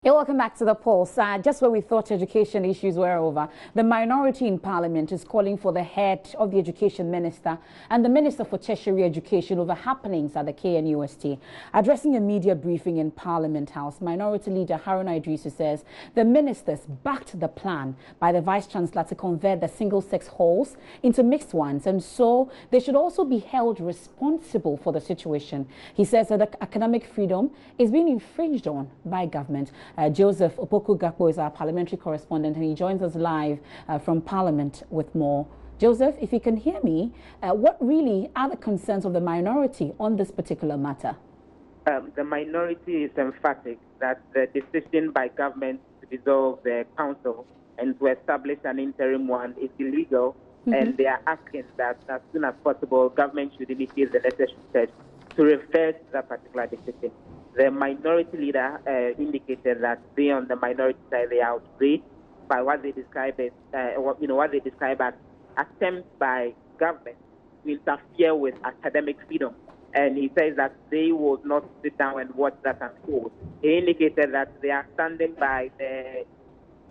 Hey, welcome back to the Pulse. Just where we thought education issues were over, the minority in Parliament is calling for the head of the Education Minister and the Minister for Tertiary Education over happenings at the KNUST. Addressing a media briefing in Parliament House, Minority Leader Haruna Idrisu says the ministers backed the plan by the Vice-Chancellor to convert the single-sex halls into mixed ones, and so they should also be held responsible for the situation. He says that the academic freedom is being infringed on by government. Joseph Opoku-Gakpo is our parliamentary correspondent, and he joins us live from Parliament with more. Joseph, if you can hear me, what really are the concerns of the minority on this particular matter? The minority is emphatic that the decision by government to dissolve the council and to establish an interim one is illegal, and they are asking that as soon as possible, government should initiate the necessary steps to reverse that particular decision. The minority leader indicated that they on the minority side, they are outraged by what they describe as, what they describe as attempts by government to interfere with academic freedom. And he says that they will not sit down and watch that unfold. He indicated that they are standing by the,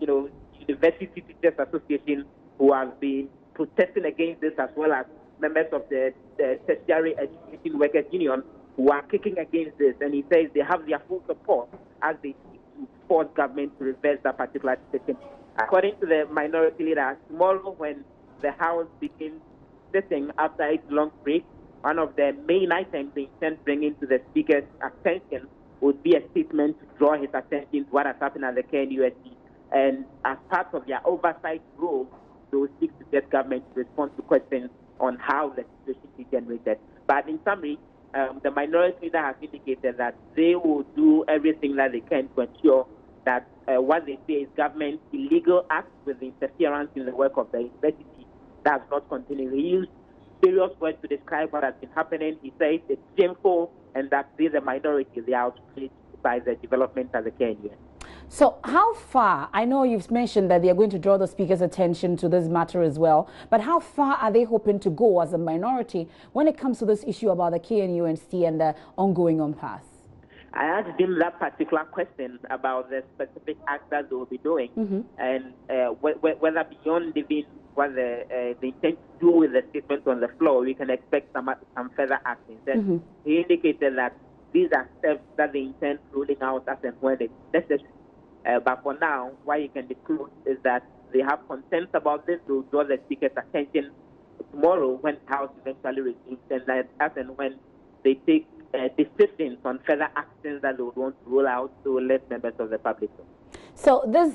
University Teachers Association, who have been protesting against this, as well as members of the Tertiary Education Workers Union, who are kicking against this, and he says they have their full support as they seek to force government to reverse that particular decision. According to the minority leader, tomorrow when the House begins sitting after its long break, one of the main items they intend bringing to the Speaker's attention would be a statement to draw his attention to what has happened at the KNUST. And as part of their oversight role, they will seek to get government to respond to questions on how the situation is generated. But in summary, the minority leader has indicated that they will do everything that they can to ensure that what they say is government's illegal act with interference in the work of the university does not continue. He used various words to describe what has been happening. He says it's shameful and that they, the minority, they are outraged by the development of the KNUST. So how far, I know you've mentioned that they are going to draw the Speaker's attention to this matter as well, but how far are they hoping to go as a minority when it comes to this issue about the KNUST and the ongoing impasse? I asked him that particular question about the specific acts that they will be doing, and whether beyond even what they intend to do with the statement on the floor, we can expect some further actions. He indicated that these are steps that they intend rolling out as and when it's necessary. But for now, what you can disclose is that they have concerns about this to draw the Speaker's attention tomorrow when the House eventually resumes, and that as and when they take decisions on further actions that they would want to roll out to let members of the public know. So this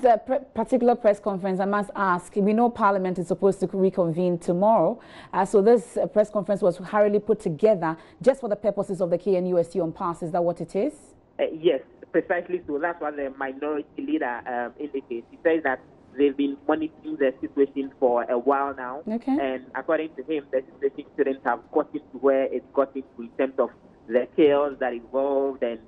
particular press conference, I must ask, we know Parliament is supposed to reconvene tomorrow. So this press conference was hurriedly put together just for the purposes of the KNUST impasse. Is that what it is? Yes, precisely so. That's what the minority leader indicates. He says that they've been monitoring the situation for a while now. And according to him, the situation shouldn't have gotten to where it's gotten to in terms of the chaos that involved and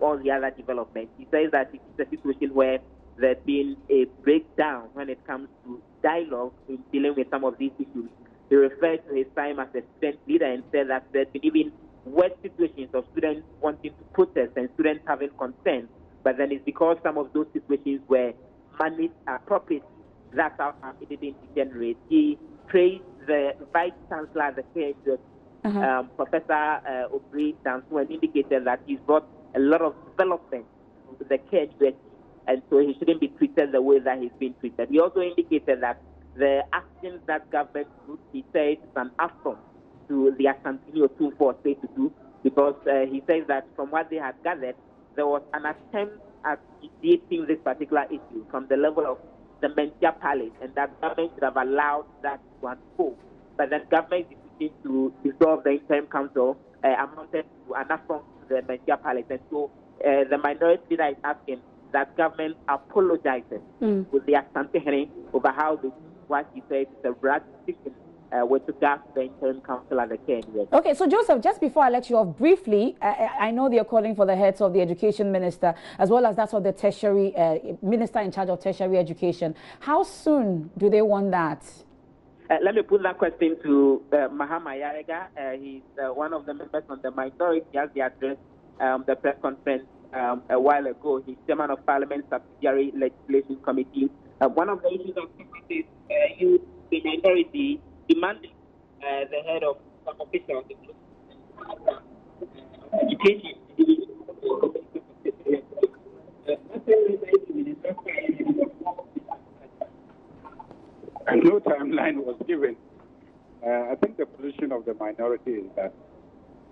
all the other developments. He says that it's a situation where there's been a breakdown when it comes to dialogue in dealing with some of these issues. He referred to his time as a student leader and said that there's been even worse situations of students wanting to protest and students having concerns, but then it's because some of those situations were managed appropriately. That's how it didn't degenerate. He praised the Vice-Chancellor at the KNUST, Professor Obri Dansu, and indicated that he's brought a lot of development to the KNUST, and so he shouldn't be treated the way that he's been treated. He also indicated that the actions that government took, he said, is an affront to the Asantini Otumfuo State to do, because he says that from what they had gathered, there was an attempt at mediating this particular issue from the level of the Mentia Palace, and that government should have allowed that to unfold. But then government decision to dissolve the interim council amounted to an affront to the Mentia Palace, and so the minority leader is asking that government apologizes with the Asante over how they, what he said is a rash decision with regards to the interim council at the KNUST. Okay, so Joseph, just before I let you off briefly, I know they're calling for the heads of the education minister as well as that of the tertiary minister in charge of tertiary education. How soon do they want that? Let me put that question to Mahama Yarega. He's one of the members on the minority as they address the press conference a while ago. He's chairman of Parliament's Subsidiary Legislation Committee. One of the issues of is you, the minority, demanding the head of some officials, education. And no timeline was given. I think the position of the minority is that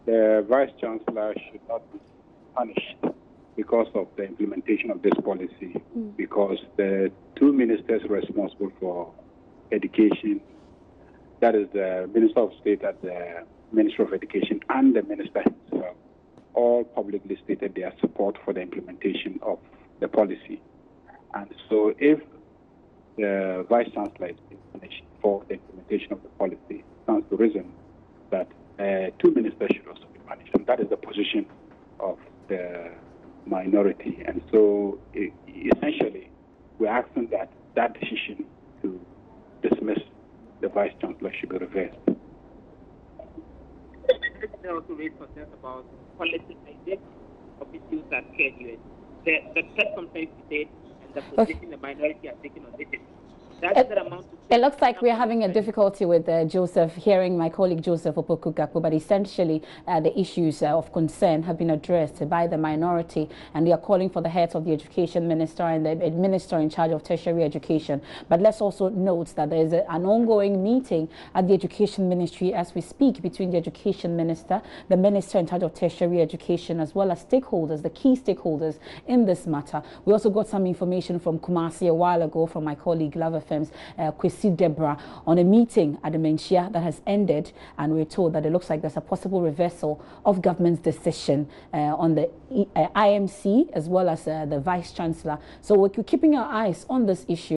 the Vice Chancellor should not be punished because of the implementation of this policy, because the two ministers responsible for education, that is the Minister of State at the Ministry of Education and the Minister himself, all publicly stated their support for the implementation of the policy. And so if the Vice Chancellor is being punished for the implementation of the policy, it stands to reason that two ministers should also be punished. And that is the position of the minority. And so essentially, we're asking that that decision to dismiss the Vice Chancellor should be reversed. They also raise concerns about politicization of issues at KNUST. The press conference debate and the position the minority are taking on this issue. It looks like we're having a difficulty with Joseph, hearing my colleague Joseph Opoku-Gakpo, but essentially the issues of concern have been addressed by the minority, and they are calling for the heads of the education minister and the minister in charge of tertiary education. But let's also note that there is an ongoing meeting at the education ministry as we speak between the education minister, the minister in charge of tertiary education, as well as stakeholders, the key stakeholders in this matter. We also got some information from Kumasi a while ago from my colleague Love FM's Kwesi Deborah on a meeting at the Menchia that has ended, and we're told that it looks like there's a possible reversal of government's decision on the IMC as well as the Vice Chancellor. So we're keeping our eyes on this issue.